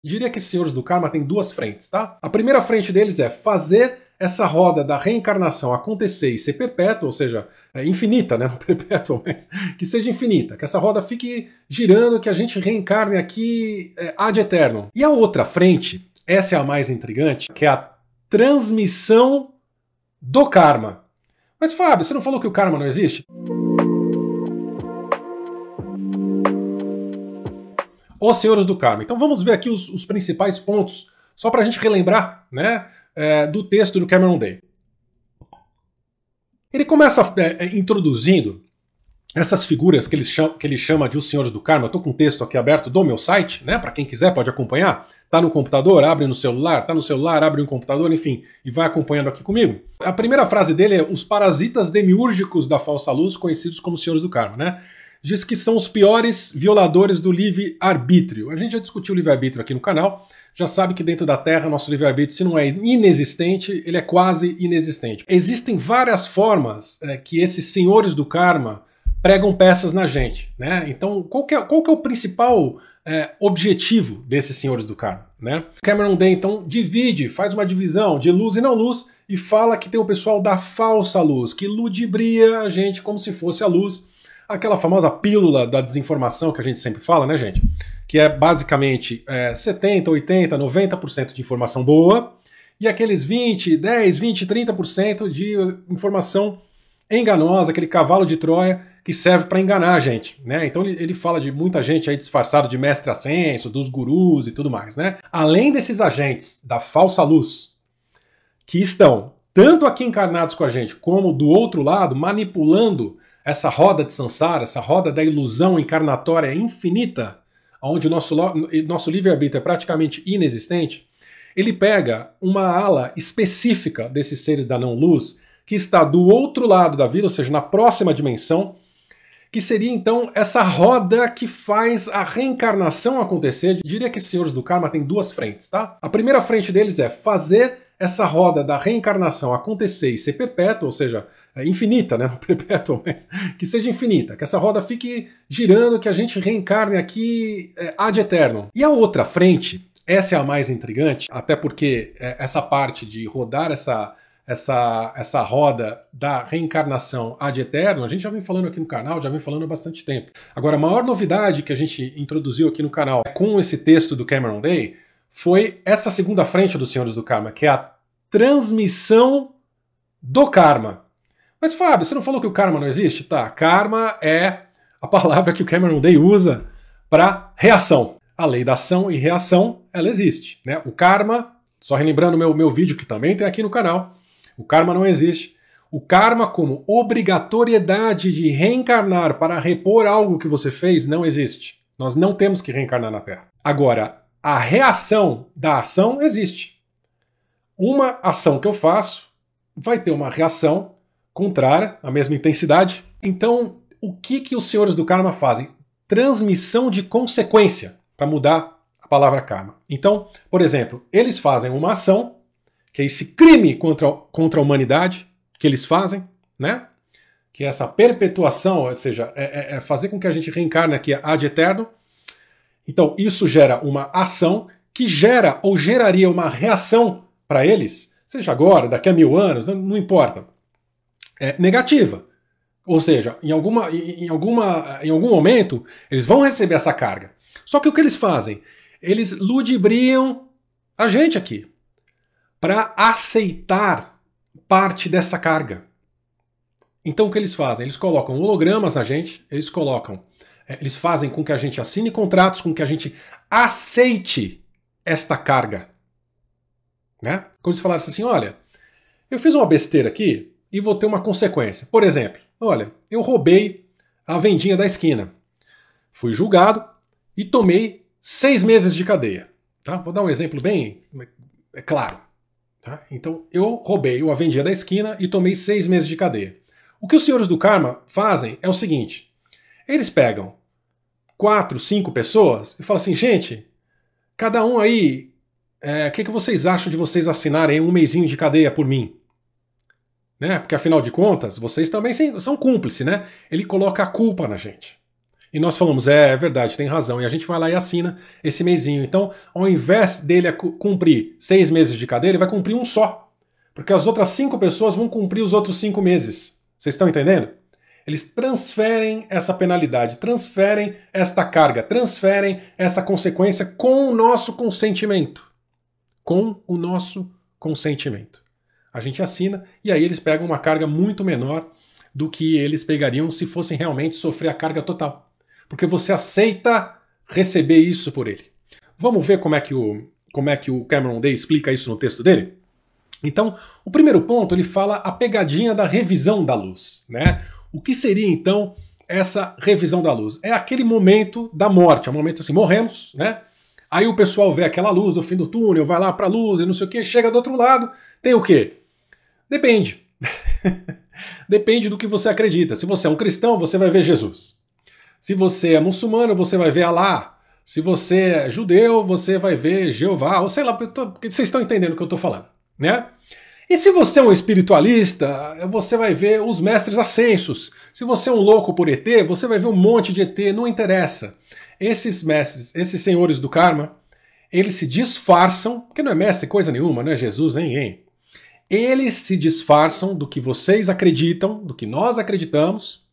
Diria que esses senhores do karma têm duas frentes, tá? A primeira frente deles é fazer essa roda da reencarnação acontecer e ser perpétua, ou seja, infinita, né? Não perpétua, mas que seja infinita, que essa roda fique girando, que a gente reencarne aqui ad eternum. E a outra frente, essa é a mais intrigante, que é a transmissão do karma. Mas Fábio, você não falou que o karma não existe? Os senhores do karma. Então vamos ver aqui os principais pontos, só para a gente relembrar, né, do texto do Cameron Day. Ele começa introduzindo essas figuras que ele chama de os senhores do karma. Eu estou com um texto aqui aberto do meu site, né, para quem quiser pode acompanhar. Tá no computador, abre no celular, tá no celular, abre no computador, enfim, e vai acompanhando aqui comigo. A primeira frase dele é os parasitas demiúrgicos da falsa luz, conhecidos como senhores do karma, né? Diz que são os piores violadores do livre-arbítrio. A gente já discutiu o livre-arbítrio aqui no canal, já sabe que dentro da Terra nosso livre-arbítrio, se não é inexistente, ele é quase inexistente. Existem várias formas que esses senhores do karma pregam peças na gente, né? Então, qual que é o principal objetivo desses senhores do karma, né? Cameron Day, então, faz uma divisão de luz e não luz e fala que tem o pessoal da falsa luz, que ludibria a gente como se fosse a luz. Aquela famosa pílula da desinformação que a gente sempre fala, né, gente? Que é basicamente 70, 80, 90% de informação boa e aqueles 10, 20, 30% de informação enganosa, aquele cavalo de Troia que serve para enganar a gente, né? Então ele fala de muita gente aí disfarçado de mestre ascenso, dos gurus e tudo mais, né? Além desses agentes da falsa luz que estão tanto aqui encarnados com a gente como do outro lado manipulando essa roda de samsara, essa roda da ilusão encarnatória infinita, onde o nosso livre-arbítrio é praticamente inexistente, ele pega uma ala específica desses seres da não-luz, que está do outro lado da vida, ou seja, na próxima dimensão, que seria então essa roda que faz a reencarnação acontecer. Diria que esses senhores do karma têm duas frentes, tá? A primeira frente deles é fazer essa roda da reencarnação acontecer e ser perpétua, ou seja, infinita, né? Não perpétua, mas que seja infinita, que essa roda fique girando, que a gente reencarne aqui ad eternum. E a outra frente, essa é a mais intrigante, até porque essa parte de rodar essa roda da reencarnação ad eternum, a gente já vem falando aqui no canal, já vem falando há bastante tempo. Agora, a maior novidade que a gente introduziu aqui no canal com esse texto do Cameron Day foi essa segunda frente dos senhores do karma, que é a transmissão do karma. Mas Fábio, você não falou que o karma não existe? Tá, karma é a palavra que o Cameron Day usa para reação. A lei da ação e reação, ela existe, né? O karma, só relembrando meu vídeo que também tem aqui no canal, o karma não existe. O karma como obrigatoriedade de reencarnar para repor algo que você fez não existe. Nós não temos que reencarnar na Terra. Agora, a reação da ação existe. Uma ação que eu faço vai ter uma reação contrária, a mesma intensidade. Então, o que os senhores do karma fazem? Transmissão de consequência, para mudar a palavra karma. Então, por exemplo, eles fazem uma ação, que é esse crime contra a humanidade que eles fazem, né? Que é essa perpetuação, ou seja, é fazer com que a gente reencarne aqui ad eternum. Então, isso gera uma ação que gera ou geraria uma reação para eles, seja agora, daqui a 1000 anos, não importa, negativa. Ou seja, em algum momento, eles vão receber essa carga. Só que o que eles fazem? Eles ludibriam a gente aqui para aceitar parte dessa carga. Então, o que eles fazem? Eles colocam hologramas na gente, eles fazem com que a gente assine contratos, com que a gente aceite esta carga. Né? Como eles falaram assim, olha, eu fiz uma besteira aqui e vou ter uma consequência. Por exemplo, olha, eu roubei a vendinha da esquina. Fui julgado e tomei 6 meses de cadeia. Tá? Vou dar um exemplo bem claro. Tá? Então, eu roubei a vendinha da esquina e tomei 6 meses de cadeia. O que os senhores do karma fazem é o seguinte, eles pegam 4, 5 pessoas e falam assim, gente, cada um aí, o que vocês acham de vocês assinarem um mesinho de cadeia por mim? Né? Porque afinal de contas, vocês também são cúmplices, né? Ele coloca a culpa na gente. E nós falamos, é verdade, tem razão. E a gente vai lá e assina esse mesinho. Então, ao invés dele cumprir 6 meses de cadeia, ele vai cumprir um só. Porque as outras 5 pessoas vão cumprir os outros 5 meses. Vocês estão entendendo? Eles transferem essa penalidade, transferem esta carga, transferem essa consequência com o nosso consentimento. Com o nosso consentimento. A gente assina e aí eles pegam uma carga muito menor do que eles pegariam se fossem realmente sofrer a carga total. Porque você aceita receber isso por ele. Vamos ver como é que o Cameron Day explica isso no texto dele? Então, o primeiro ponto, ele fala a pegadinha da revisão da luz, né? O que seria, então, essa revisão da luz? É aquele momento da morte, é um momento assim, morremos, né? Aí o pessoal vê aquela luz do fim do túnel, vai lá pra luz e não sei o quê, chega do outro lado, tem o quê? Depende. Depende do que você acredita. Se você é um cristão, você vai ver Jesus. Se você é muçulmano, você vai ver Alá. Se você é judeu, você vai ver Jeová, ou sei lá, porque vocês estão entendendo o que eu estou falando, né? E se você é um espiritualista, você vai ver os mestres ascensos. Se você é um louco por ET, você vai ver um monte de ET, não interessa. Esses mestres, esses senhores do karma, eles se disfarçam, porque não é mestre coisa nenhuma, não é Jesus, nem ninguém. Eles se disfarçam do que vocês acreditam, do que nós acreditamos,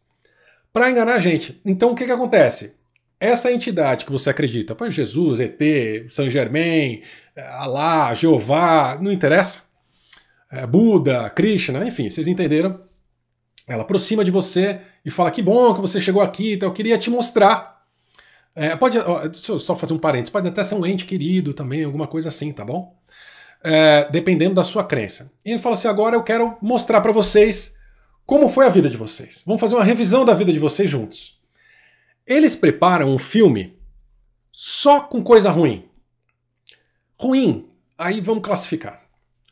para enganar a gente. Então o que acontece? Essa entidade que você acredita, pô, Jesus, ET, Saint Germain, Alá, Jeová, não interessa. Buda, Krishna, enfim, vocês entenderam? Ela aproxima de você e fala, que bom que você chegou aqui, então eu queria te mostrar. Deixa eu só fazer um parênteses, pode até ser um ente querido também, alguma coisa assim, tá bom? Dependendo da sua crença. E ele fala assim, agora eu quero mostrar para vocês como foi a vida de vocês. Vamos fazer uma revisão da vida de vocês juntos. Eles preparam um filme só com coisa ruim. Ruim, aí vamos classificar.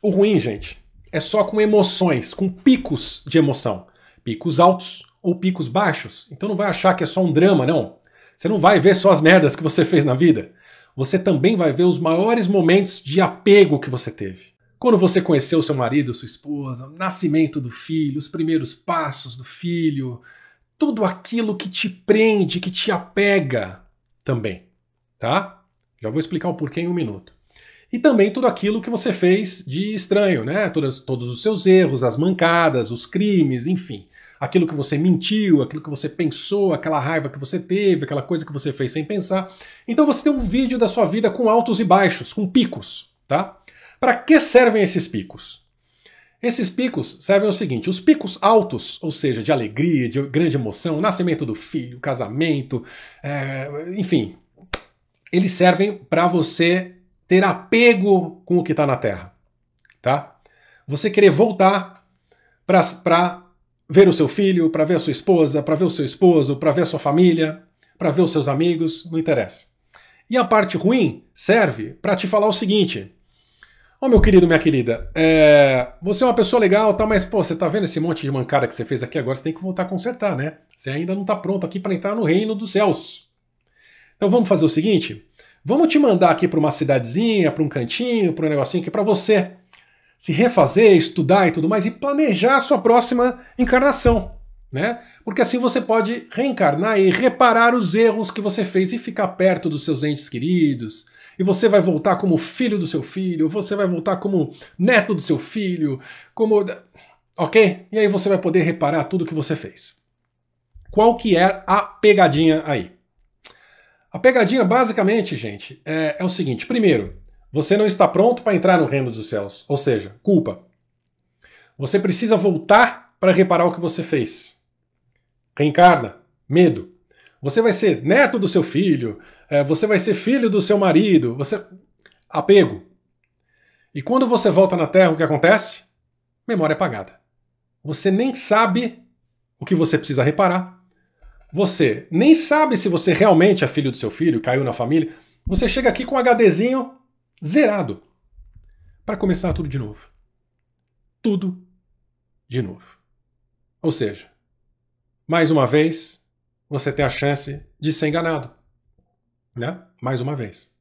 O ruim, gente, é só com emoções, com picos de emoção. Picos altos ou picos baixos. Então não vai achar que é só um drama, não. Você não vai ver só as merdas que você fez na vida. Você também vai ver os maiores momentos de apego que você teve. Quando você conheceu seu marido, sua esposa, o nascimento do filho, os primeiros passos do filho, tudo aquilo que te prende, que te apega também, tá? Já vou explicar o porquê em um minuto. E também tudo aquilo que você fez de estranho, né? Todos os seus erros, as mancadas, os crimes, enfim. Aquilo que você mentiu, aquilo que você pensou, aquela raiva que você teve, aquela coisa que você fez sem pensar. Então você tem um vídeo da sua vida com altos e baixos, com picos, tá? Para que servem esses picos? Esses picos servem ao seguinte, os picos altos, ou seja, de alegria, de grande emoção, nascimento do filho, casamento, enfim, eles servem para você ter apego com o que está na Terra, tá? Você querer voltar para ver o seu filho, para ver a sua esposa, para ver o seu esposo, para ver a sua família, para ver os seus amigos, não interessa. E a parte ruim serve para te falar o seguinte, meu querido, minha querida, você é uma pessoa legal, tá, mas pô, você tá vendo esse monte de mancada que você fez aqui, agora você tem que voltar a consertar, né? Você ainda não tá pronto aqui para entrar no reino dos céus. Então vamos fazer o seguinte, vamos te mandar aqui para uma cidadezinha, para um cantinho, para um negocinho aqui para você se refazer, estudar e tudo mais e planejar a sua próxima encarnação, né? Porque assim você pode reencarnar e reparar os erros que você fez e ficar perto dos seus entes queridos. E você vai voltar como filho do seu filho, você vai voltar como neto do seu filho, como... Ok? E aí você vai poder reparar tudo que você fez. Qual que é a pegadinha aí? A pegadinha, basicamente, gente, é o seguinte. Primeiro, você não está pronto para entrar no reino dos céus. Ou seja, culpa. Você precisa voltar para reparar o que você fez. Reencarna. Medo. Você vai ser neto do seu filho, você vai ser filho do seu marido, apego. E quando você volta na Terra, o que acontece? Memória apagada. Você nem sabe o que você precisa reparar. Você nem sabe se você realmente é filho do seu filho, caiu na família. Você chega aqui com um HDzinho zerado. Para começar tudo de novo. Tudo de novo. Ou seja, mais uma vez, você tem a chance de ser enganado. Né? Mais uma vez.